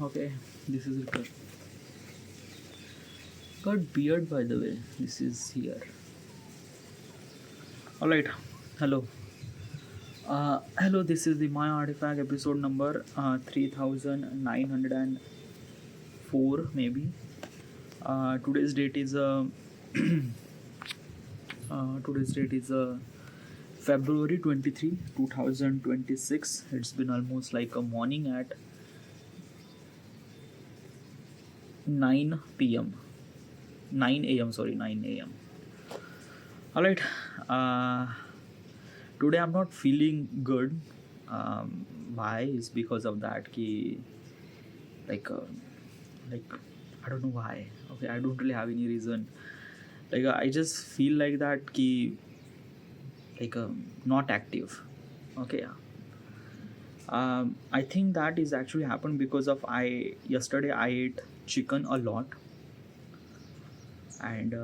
Okay, this is Ricker. Got beard by the way. This is here. Alright, hello. Hello, this is the My Artifact episode number 3904, maybe. Today's date is February 23, 2026. It's been almost like a morning at 9 p.m. 9 a.m. Sorry, 9 a.m. All right. Today I'm not feeling good. Why? Is because of that. Like, uh, like I don't know why. Okay, I don't really have any reason. I just feel like that. Not active. Okay. Yeah. I think that is actually happened because of yesterday I ate chicken a lot, and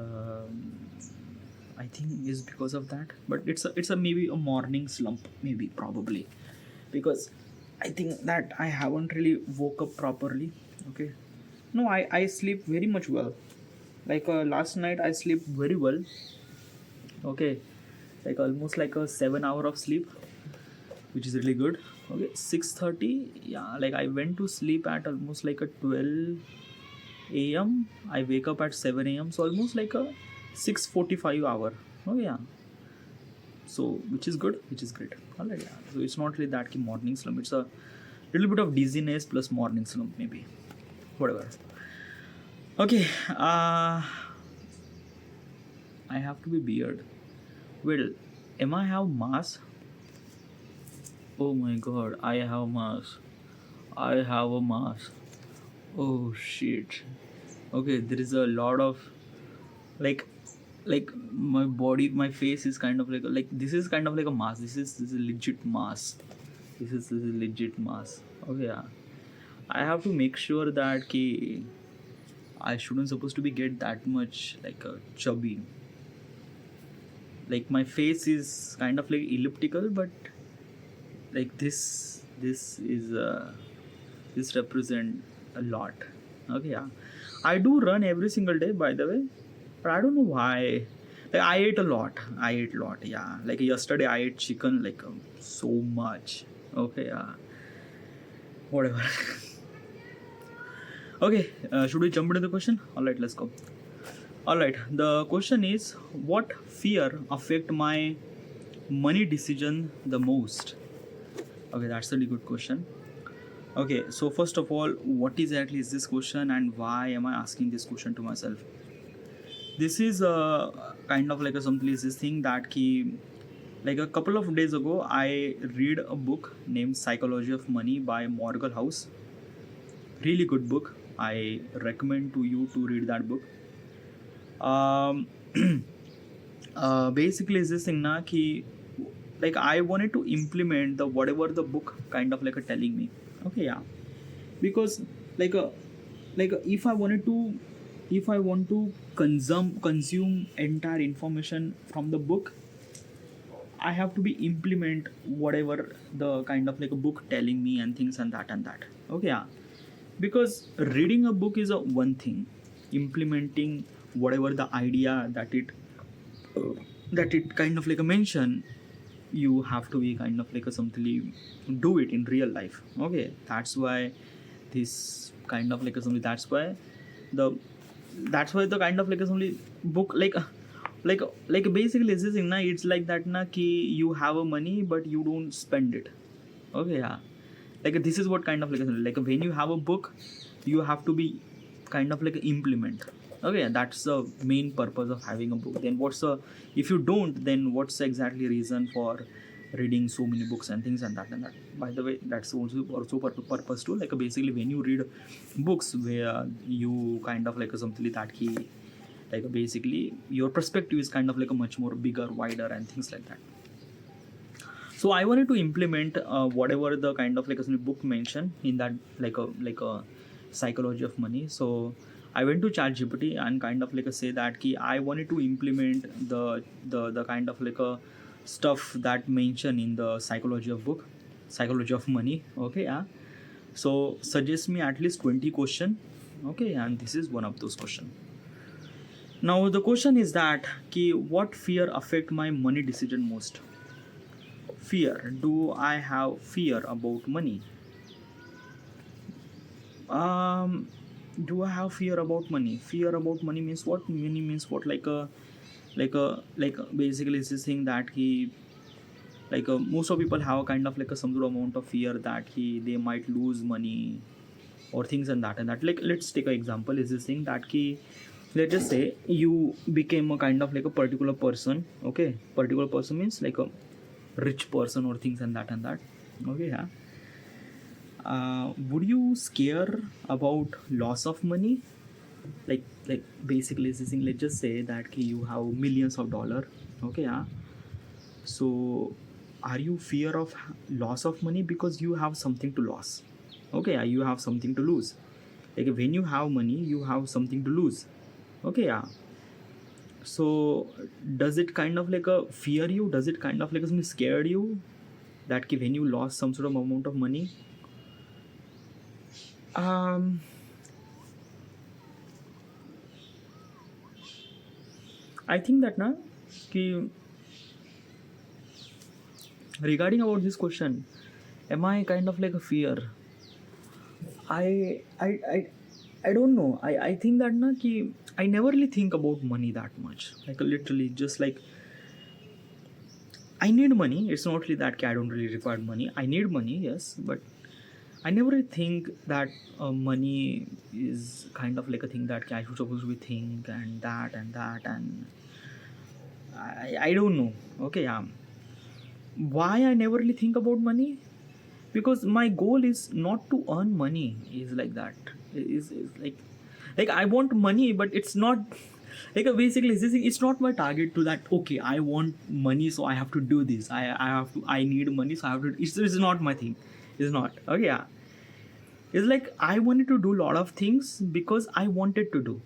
I think is because of that. But it's a maybe a morning slump, maybe probably because I think that I haven't really woke up properly. Okay, no, I sleep very much well. Last night I slept very well. Okay, like almost like a 7 hour of sleep, which is really good. Okay, 6:30. Yeah, like I went to sleep at almost like a 12 a.m. I wake up at 7 a.m. So almost like a 6:45 hour. Oh yeah. So which is good, which is great. Alright, yeah. So it's not really that morning slump. It's a little bit of dizziness plus morning slump maybe. Whatever. Okay. I have to be beard. Well, am I have mass? Oh my god, I have mass. I have a mass. Oh shit. Okay, there is a lot of like my body, my face is kind of like this is kind of like a mask. This is a legit mask. This is legit mask. Okay, yeah. I have to make sure that I shouldn't supposed to be get that much like a chubby. Like my face is kind of like elliptical, but like this represent a lot. Okay, yeah. I do run every single day, by the way, but I don't know why. Like I ate a lot. Yeah. Like yesterday, I ate chicken so much. Okay, yeah. Whatever. Okay. Should we jump into the question? All right, let's go. All right. The question is, what fear affect my money decision the most? Okay, that's a really good question. Okay, so first of all, what exactly is this question and why am I asking this question to myself? This is kind of like a something is this thing that like a couple of days ago I read a book named Psychology of Money by Morgan House. Really good book. I recommend to you to read that book. Um, basically is this thing na ki like I wanted to implement the whatever the book kind of like a telling me. Okay, yeah, because like a if I want to consume entire information from the book, I have to be implement whatever the kind of like a book telling me and things and that. Okay, yeah, because reading a book is a one thing, implementing whatever the idea that it kind of like a mention, you have to be kind of like a something do it in real life. Okay, that's why this kind of like a something the that's why the kind of like a something book like basically is this thing na, it's like that na ki you have a money but you don't spend it. Okay, yeah, like this is what kind of like when you have a book, you have to be kind of like implement. Okay, that's the main purpose of having a book. Then if you don't, then what's the exactly reason for reading so many books and things and that. By the way, that's also purpose too. Like basically when you read books where you kind of like something that key, like basically your perspective is kind of like a much more bigger, wider and things like that. So I wanted to implement whatever the kind of like a book mentioned in that like a psychology of money. So I went to ChatGPT and kind of like a say that I wanted to implement the kind of like a stuff that mentioned in the psychology of money. Okay, yeah. So suggest me at least 20 question. Okay, and this is one of those question. Now the question is that ki, what fear affect my money decision most? Fear. Do I have fear about money? um do I have fear about money? Fear about money means what? Money means what? Basically it's this thing that he, most of people have a kind of like a some sort of amount of fear that they might lose money or things and that. Like, let's take an example. Is this thing that let's just say you became a kind of like a particular person. Okay, particular person means like a rich person or things and that. Okay, yeah. Would you scare about loss of money? Like basically it's this thing. Let's just say that you have millions of dollar. Okay, yeah. So are you fear of loss of money because you have something to lose? Okay, yeah, you have something to lose. Like when you have money, you have something to lose. Okay, yeah. So does it kind of like a fear you? Does it kind of like something scared you that when you lost some sort of amount of money? um I think that na ki regarding about this question, am I kind of like a fear? I i i i, I don't know. I think that na ki I never really think about money that much. Like literally just like I need money. It's not really that I don't really require money. I need money, yes, but I never really think that money is kind of like a thing that I should supposed to be think and I don't know. Okay, yeah. Why I never really think about money? Because my goal is not to earn money. Is like that. Is like I want money, but it's not like basically it's not my target to that. Okay, I want money, so I have to do this. I have to. I need money, so I have to. It's not my thing. It's not. Okay, yeah. It's like I wanted to do a lot of things because I wanted to do.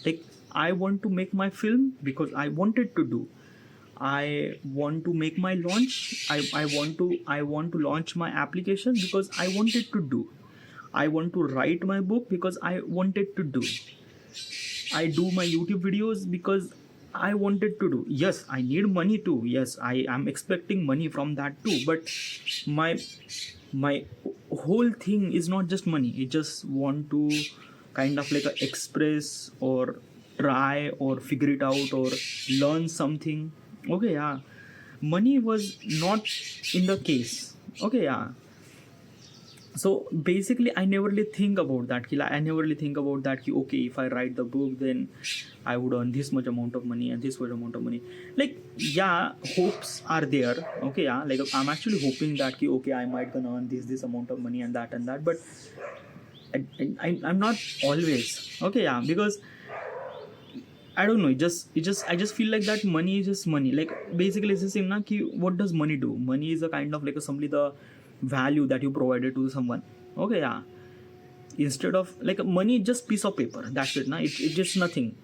Like I want to make my film because I wanted to do. I want to make my launch. I want to launch my application because I wanted to do. I want to write my book because I wanted to do. I do my YouTube videos because I wanted to do. Yes, I need money too. Yes, I am expecting money from that too. But my my whole thing is not just money. I just want to kind of like express or try or figure it out or learn something. Okay, yeah. Money was not in the case. Okay, yeah. So basically I never really think about that. I never really think about that. Okay, if I write the book, then I would earn this much amount of money and this much amount of money. Like, yeah, hopes are there. Okay, yeah, like I'm actually hoping that okay, I might gonna earn this amount of money and that, but I'm not always. Okay, yeah, because I don't know. I just feel like that money is just money. Like basically, it's the same. Na, ki, what does money do? Money is a kind of like simply the value that you provided to someone. Okay, yeah. Instead of like money, is just piece of paper. That's it. Na, it's just nothing.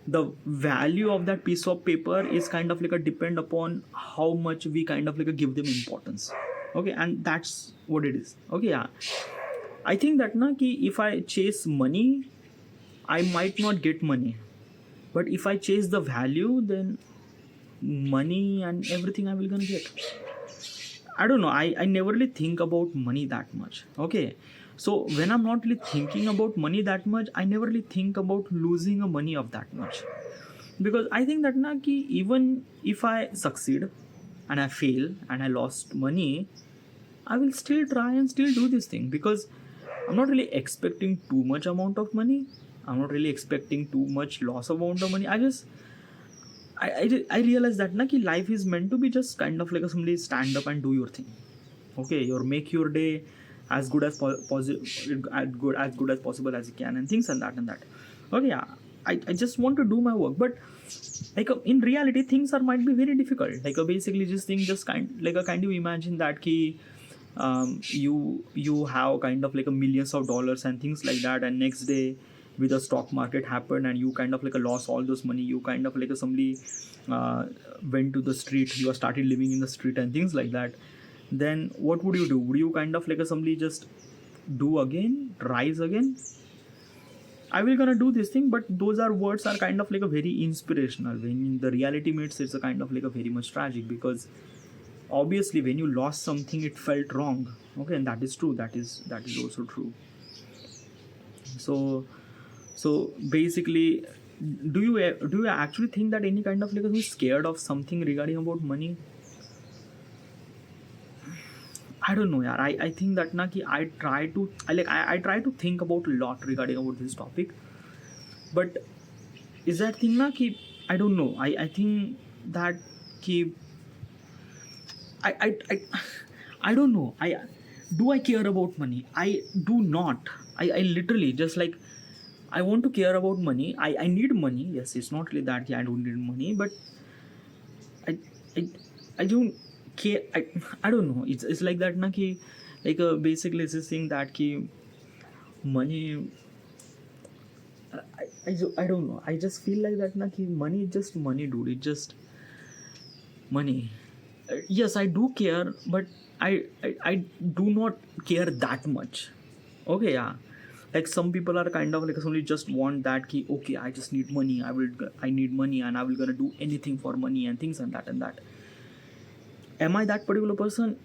The value of that piece of paper is kind of like a depend upon how much we kind of like give them importance. Okay, and that's what it is. Okay, yeah. I think that na ki if I chase money, I might not get money. But if I chase the value, then money and everything I will gonna get. I don't know. I never really think about money that much. Okay. So when I'm not really thinking about money that much, I never really think about losing a money of that much. Because I think that na ki even if I succeed and I fail and I lost money, I will still try and still do this thing because I'm not really expecting too much amount of money. I'm not really expecting too much loss amount of money. I realize that na, ki life is meant to be just kind of like somebody stand up and do your thing. Okay, or make your day as good as as possible as you can and things and that. Okay, yeah. I just want to do my work, but like in reality things are might be very difficult. Like basically just think just kind of imagine that ki you have kind of like millions of dollars and things like that, and next day with the stock market happened and you kind of like lost all those money. You kind of like somebody went to the street, you started living in the street and things like that. Then what would you do? Would you kind of like somebody just do again, rise again, I will gonna do this thing. But those are words are kind of like a very inspirational. When the reality meets, it's a kind of like a very much tragic, because obviously when you lost something, it felt wrong. Okay, and that is true. That is also true. So basically, do you actually think that any kind of like who's scared of something regarding about money? I don't know, yaar. I think that na ki I try to think about a lot regarding about this topic, but is that thing na ki I don't know. I think that ki I I don't know. I care about money? I do not. I literally just like I want to care about money. I need money. Yes, it's not really that I don't need money, but I I I don't care. I don't know. It's like that na ki like basically it's this thing that ki money. I don't know. I just feel like that na ki money is just money, dude. It's just money. Yes, I do care, but I do not care that much. Okay, yeah. Like some people are kind of like only just want that key. Okay, I just need money. I need money, and I will gonna do anything for money and things and that and that. Am I that particular person?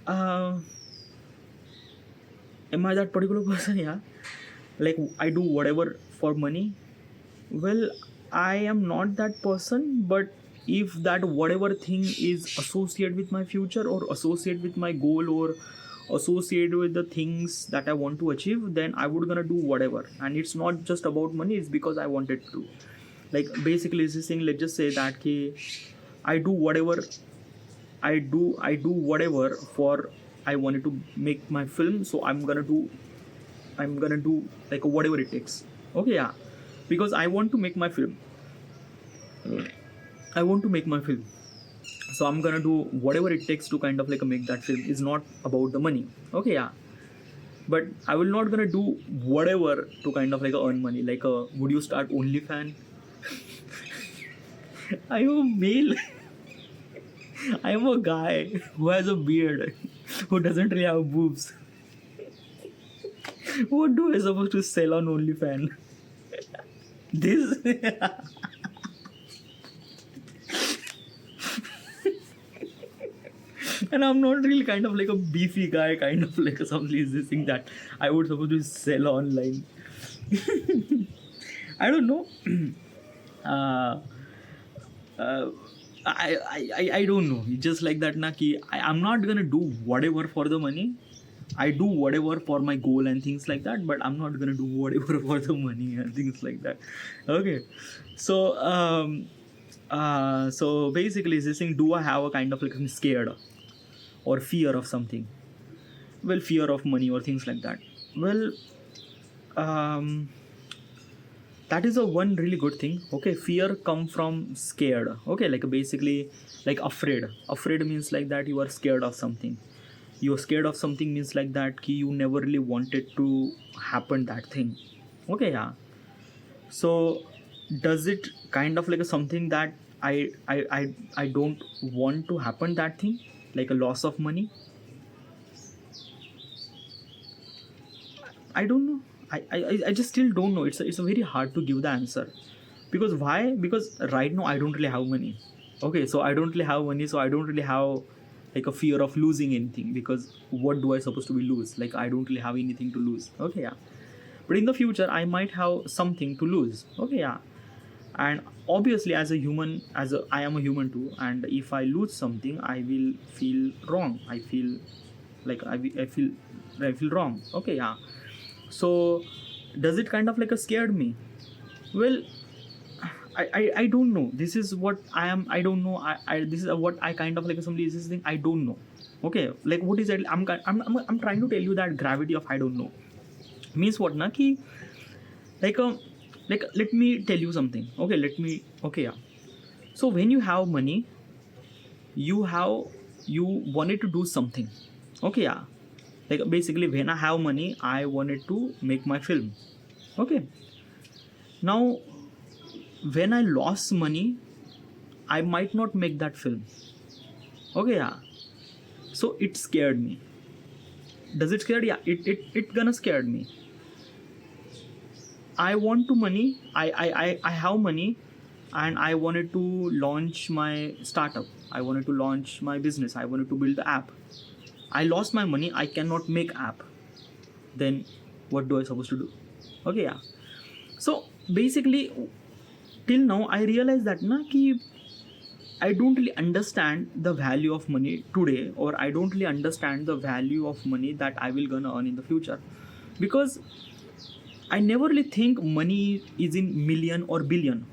Uh, am I that particular person? Yeah. Like I do whatever for money. Well, I am not that person, but if that whatever thing is associated with my future or associated with my goal or associated with the things that I want to achieve, then I would gonna do whatever. And it's not just about money, it's because I wanted to. Like basically it's this thing, let's just say that ki, I do whatever I do whatever for I wanted to make my film, so I'm gonna do like whatever it takes. Okay, yeah. Because I want to make my film. I want to make my film. So I'm gonna do whatever it takes to kind of like make that film. Is not about the money. Okay, yeah. But I will not gonna do whatever to kind of like earn money. Like would you start OnlyFans? I am a male. I am a guy who has a beard, who doesn't really have boobs. What do I supposed to sell on OnlyFans? This. And I'm not really kind of like a beefy guy, kind of like something is this thing that I would supposed to sell online. I don't know. uh, I don't know. It's just like that na ki I'm not gonna do whatever for the money. I do whatever for my goal and things like that, but I'm not gonna do whatever for the money and things like that. Okay. So basically it's this thing, do I have a kind of like I'm scared or fear of something? Well, fear of money or things like that. Well, that is a one really good thing. Okay, fear come from scared. Okay, like basically like afraid means like that you are scared of something. You're scared of something means like that ki you never really wanted to happen that thing. Okay, yeah. So does it kind of like something that I don't want to happen that thing, like a loss of money? I don't know. I just still don't know. It's a very hard to give the answer. Because why? Because right now I don't really have money. Okay, so I don't really have money, so I don't really have like a fear of losing anything, because what do I supposed to be lose? Like I don't really have anything to lose. Okay, yeah. But in the future I might have something to lose. Okay, yeah. And obviously as a human, I am a human too, and if I lose something I will feel wrong. I feel like I feel wrong. Okay, yeah. So does it kind of like a scared me? Well, I don't know. This is what I am. I don't know. This is what I kind of like somebody is this thing. I don't know. Okay, like what is it? I'm trying to tell you that gravity of I don't know means what na ki like like let me tell you something. Okay, yeah. So when you have money, you wanted to do something. Okay, yeah. Like basically when I have money, I wanted to make my film. Okay. Now when I lost money, I might not make that film. Okay, yeah. So it scared me. Does it scare? Yeah, it gonna scared me. I want to money. I have money, and I wanted to launch my startup. I wanted to launch my business. I wanted to build the app. I lost my money. I cannot make app. Then what do I supposed to do? Okay, yeah. So basically, till now I realized that na ki I don't really understand the value of money today, or I don't really understand the value of money that I will gonna earn in the future, because I never really think money is in million or billion.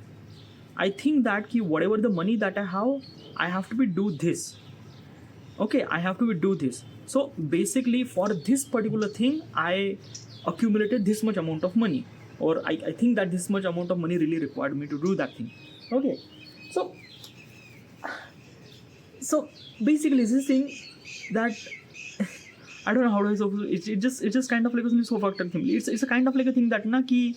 I think that ki whatever the money that I have to be do this. Okay, I have to be do this. So basically, for this particular thing, I accumulated this much amount of money, or I think that this much amount of money really required me to do that thing. Okay, so so basically this thing that I don't know how do I suppose it's just kind of like a so fucked up thing. It's a kind of like a thing that na ki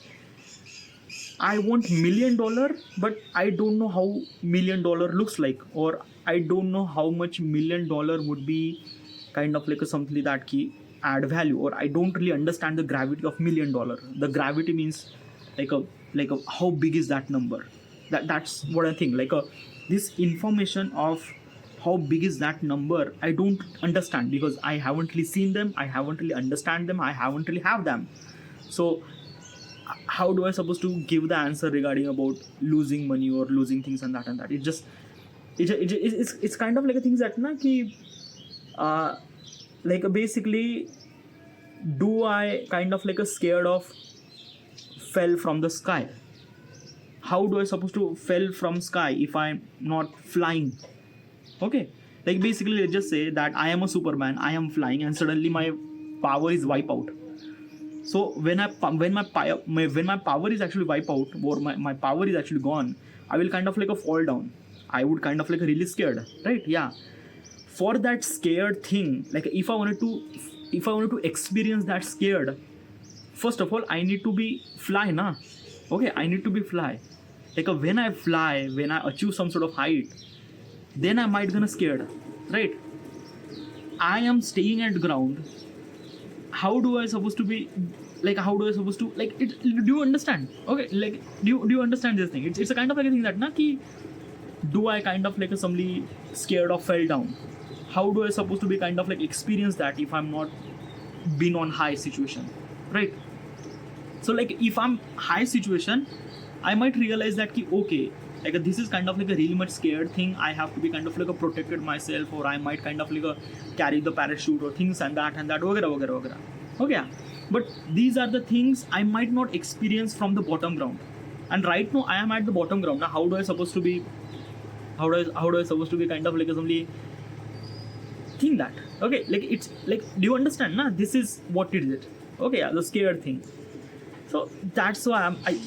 I want $1,000,000, but I don't know how $1,000,000 looks like, or I don't know how much $1,000,000 would be kind of like a something that ki add value, or I don't really understand the gravity of $1,000,000. The gravity means like a how big is that number? That's what I think. This information of how big is that number, I don't understand, because I haven't really seen them, I haven't really understand them, I haven't really have them. So how do I supposed to give the answer regarding about losing money or losing things and that and that? It's kind of like a thing that na ki basically, do I kind of like a scared of fell from the sky? How do I supposed to fell from sky if I'm not flying? Okay, like basically let's just say that I am a Superman, I am flying, and suddenly my power is wipe out. So when my power is actually wipe out, or my power is actually gone, I will kind of like a fall down. I would kind of like really scared, right? Yeah. For that scared thing, like if I wanted to experience that scared, first of all I need to be fly, na. Okay, I need to be fly. When I fly, when I achieve some sort of height, then I might gonna scared, right? I am staying at ground. How do I supposed to be how do I supposed to it? Do you understand? Okay, do you understand this thing? It's a kind of like a thing that na ki do I kind of like a somebody scared of fell down? How do I supposed to be kind of like experience that if I'm not been on high situation, right? So if I'm high situation, I might realize that ki okay, this is kind of like a really much scared thing. I have to be kind of like a protected myself, or I might kind of like a carry the parachute or things and that wagera. Okay, yeah. But these are the things I might not experience from the bottom ground, and right now I am at the bottom ground. Now how do I supposed to be supposed to be kind of like a somebody think that? Okay, it's do you understand? Na, this is what it is. Okay, yeah, the scared thing. So that's why I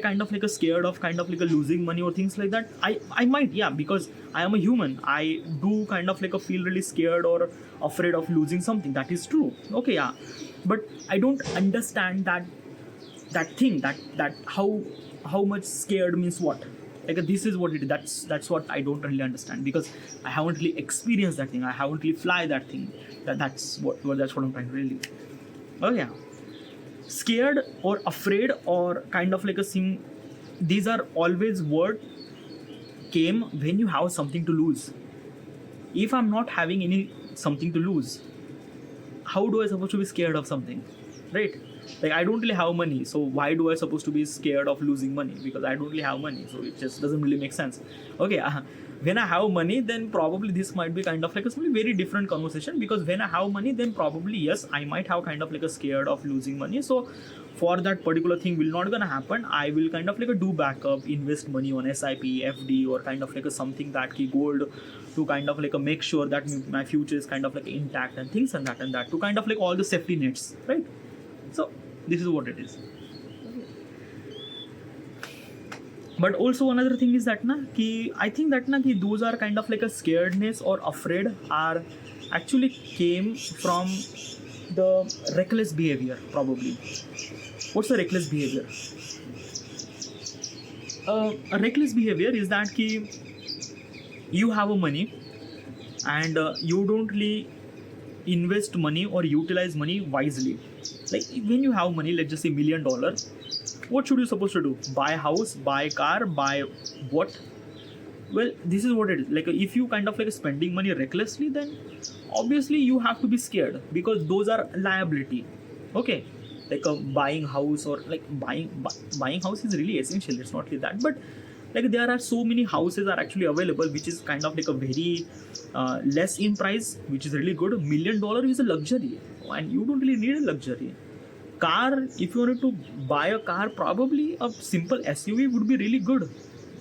kind of like a scared of kind of like a losing money or things like that. I might, yeah, because I am a human. I do kind of like a feel really scared or afraid of losing something. That is true. Okay, yeah, but I don't understand that thing that how much scared means what. This is what it is. That's what I don't really understand, because I haven't really experienced that thing. I haven't really fly that thing. That's what I'm trying to really. Oh yeah. Scared or afraid or kind of like a thing, these are always word came when you have something to lose. If I'm not having any something to lose, how do I supposed to be scared of something, right? I don't really have money, so why do I supposed to be scared of losing money? Because I don't really have money, so it just doesn't really make sense. Okay, when I have money, then probably this might be kind of like a very different conversation, because when I have money, then probably yes, I might have kind of like a scared of losing money. So for that particular thing will not gonna happen. I will kind of like a do backup, invest money on SIP, FD, or kind of like a something that key gold, to kind of like a make sure that my future is kind of like intact and things and that to kind of like all the safety nets, right? So this is what it is. But also another thing is that I think that those are kind of like a scaredness or afraid are actually came from the reckless behavior, probably. What's the reckless behavior? A reckless behavior is that you have a money, and you don't really invest money or utilize money wisely. Like when you have money, let's just say $1 million, what should you supposed to do? Buy a house, buy a car, buy what? Well, this is what it is. Like if you kind of like spending money recklessly, then obviously you have to be scared because those are liability. Okay, like buying house or like buying house is really essential. It's not like that, but like there are so many houses are actually available, which is kind of like a very less in price, which is really good. $1 million is a luxury, and you don't really need a luxury car. If you wanted to buy a car, probably a simple SUV would be really good.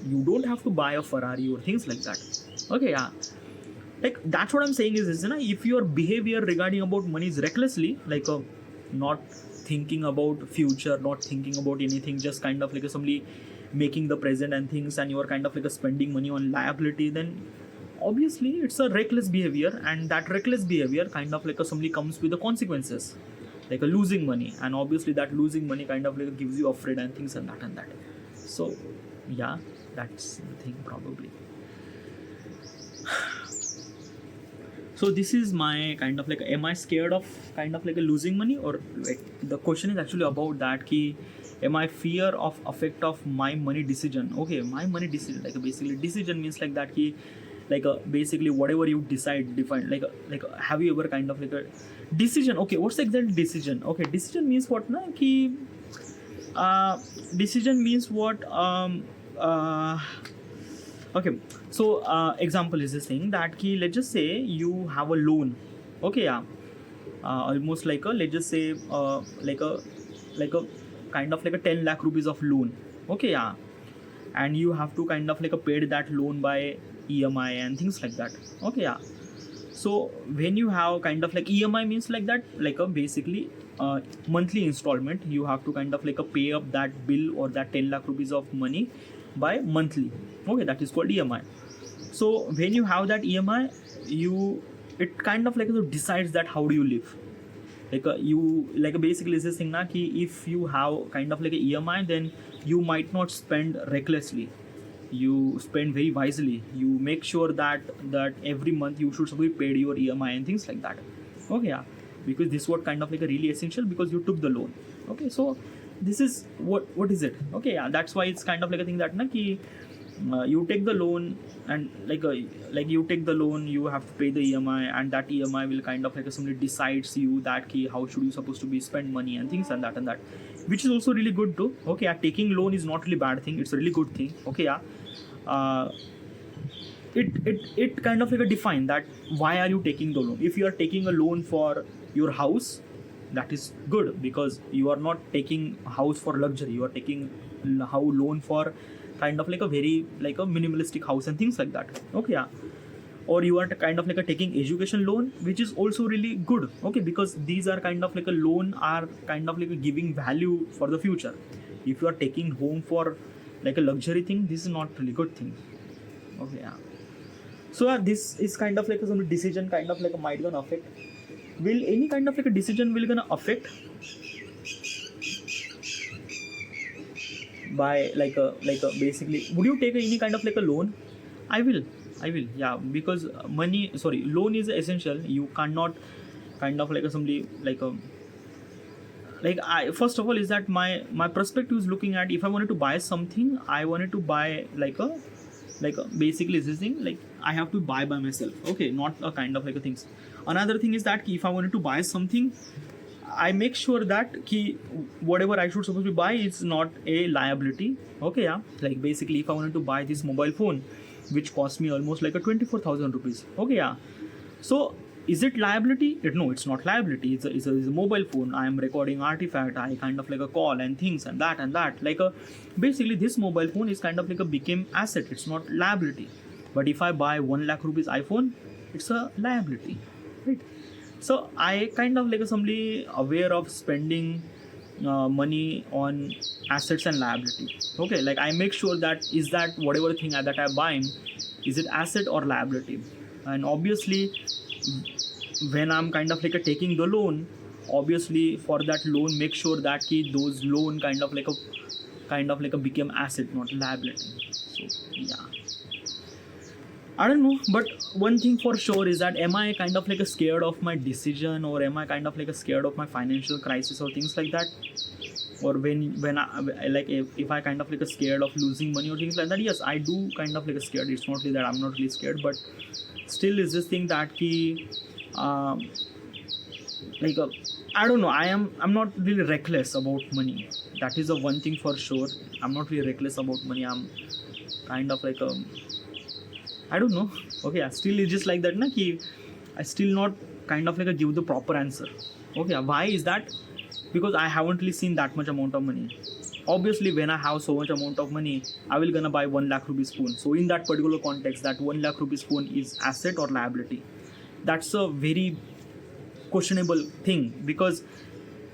You don't have to buy a Ferrari or things like that. Okay, yeah, like that's what I'm saying is you know, if your behavior regarding about money is recklessly, like not thinking about future, not thinking about anything, just kind of like simply making the present and things, and you are kind of like spending money on liability, then obviously it's a reckless behavior, and that reckless behavior kind of like simply comes with the consequences, like a losing money, and obviously that losing money kind of like gives you afraid and things and that. So yeah, that's the thing probably. So this is my kind of like, am I scared of kind of like a losing money, or like the question is actually about that ki, am I fear of effect of my money decision? Okay, my money decision, like basically decision means like that ki, like basically whatever you define, like have you ever kind of like a decision? Okay, what's the exact decision? Okay, decision means what na ki, decision means what okay, so example is this thing that ki, let's just say you have a loan. Okay, yeah, almost like a, let's just say like a kind of like a 10 lakh rupees of loan. Okay, yeah, and you have to kind of like a paid that loan by EMI and things like that. Okay, yeah, so when you have kind of like EMI means like that, like a basically monthly installment, you have to kind of like a pay up that bill or that 10 lakh rupees of money by monthly. Okay, that is called EMI. So when you have that EMI, it kind of like decides that how do you live. Like you like basically is this thing na ki, if you have kind of like a EMI, then you might not spend recklessly, you spend very wisely, you make sure that every month you should be paid your EMI and things like that. Okay, yeah, because this is what kind of like a really essential, because you took the loan. Okay, so this is what is it. Okay, yeah, that's why it's kind of like a thing that na ki, you take the loan, and like you take the loan, you have to pay the EMI, and that EMI will kind of like somebody decides you that key how should you supposed to be spend money and things and that, which is also really good too. Okay, yeah, taking loan is not really bad thing, it's a really good thing. Okay, yeah, it kind of like a define that why are you taking the loan. If you are taking a loan for your house, that is good, because you are not taking house for luxury, you are taking loan for kind of like a very like a minimalistic house and things like that. Okay, yeah, or you are kind of like a taking education loan, which is also really good. Okay, because these are kind of like a loan are kind of like a giving value for the future. If you are taking home for like a luxury thing, this is not really good thing. Okay, yeah, so this is kind of like some decision kind of like a might gonna affect. Will any kind of like a decision will gonna affect by like a basically, would you take any kind of like a loan? I will, yeah, because loan is essential. You cannot kind of like a somebody like a like I first of all is that my perspective is looking at, if I wanted to buy something, I wanted to buy like a basically this thing, like I have to buy by myself. Okay, not a kind of like a things. Another thing is that if I wanted to buy something, I make sure that whatever I should supposed to buy is not a liability. Okay, yeah, like basically if I wanted to buy this mobile phone, which cost me almost like a 24,000 rupees. Okay, yeah, so is it liability? No, it's not liability. It's a mobile phone. I am recording artifact. I kind of like a call and things and that. Like basically this mobile phone is kind of like a became asset. It's not liability. But if I buy 1 lakh rupees iPhone, it's a liability, right? So I kind of like somebody aware of spending money on assets and liability. Okay, like I make sure that is that whatever thing that I'm buying, is it asset or liability? And obviously when I'm kind of like taking the loan, obviously for that loan make sure that those loan kind of like a become asset, not liability. So yeah. I don't know, but one thing for sure is that am I kind of like a scared of my decision, or am I kind of like a scared of my financial crisis or things like that? Or when like if I kind of like a scared of losing money or things like that, yes, I do kind of like a scared. It's not really that I'm not really scared, but still is this thing that ki um, like I don't know, I'm not really reckless about money. That is the one thing for sure. I'm not really reckless about money. I'm kind of like I don't know. Okay, I still it's just like that na ki I still not kind of like a give the proper answer. Okay, why is that? Because I haven't really seen that much amount of money. Obviously, when I have so much amount of money, I will gonna buy 1 lakh rupee spoon. So in that particular context, that 1 lakh rupee spoon is asset or liability. That's a very questionable thing, because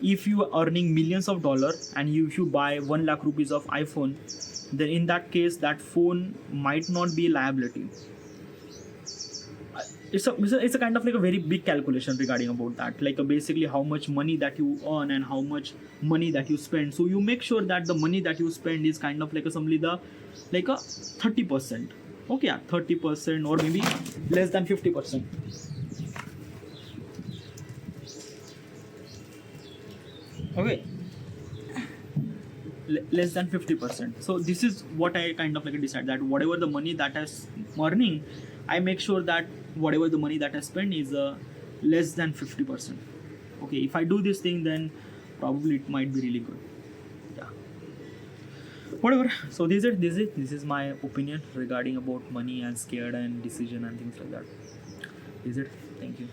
if you are earning millions of dollars and if you buy 1 lakh rupees of iPhone, then in that case that phone might not be a liability. It's a kind of like a very big calculation regarding about that, like basically how much money that you earn and how much money that you spend. So you make sure that the money that you spend is kind of like a simply the like a 30%. Okay, yeah, 30% or maybe less than 50%. Okay, less than 50%. So this is what I kind of like decide, that whatever the money that I'm earning, I make sure that whatever the money that I spend is less than 50%. Okay, if I do this thing, then probably it might be really good. Yeah, whatever. So this is my opinion regarding about money and scared and decision and things like that. Is it? Thank you.